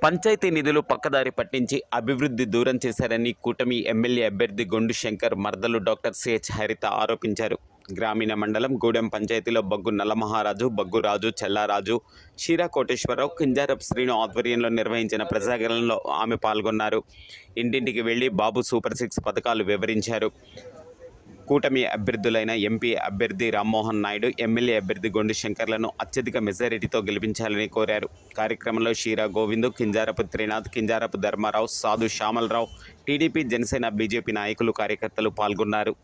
పంచాయతీ నిధులు పక్కదారి పట్టించి అభివృద్ధి దూరం చేశారని కూటమి ఎమ్మెల్యే అభ్యర్థి గొండు శంకర్ మర్దలు డాక్టర్ సిహెచ్ హరిత ఆరోపించారు. గ్రామీణ మండలం గూడెం పంచాయతీలో బగ్గు నల్లమహారాజు, బగ్గు రాజు, చెల్లారాజు, షీరా కోటేశ్వరరావు, కింజారపు శ్రీను ఆధ్వర్యంలో నిర్వహించిన ప్రజాగణంలో ఆమె పాల్గొన్నారు. ఇంటింటికి వెళ్లి బాబు సూపర్ 6 పథకాలు వివరించారు. కూటమి అభ్యర్థులైన ఎంపీ అభ్యర్థి రామ్మోహన్ నాయుడు, ఎమ్మెల్యే అభ్యర్థి గొండు శంకర్లను అత్యధిక మెజారిటీతో గెలిపించాలని కోరారు. కార్యక్రమంలో షీరా గోవిందు, కింజారపు త్రినాథ్, కింజారపు ధర్మారావు, సాధు శ్యామలరావు, టీడీపీ, జనసేన, బీజేపీ నాయకులు, కార్యకర్తలు పాల్గొన్నారు.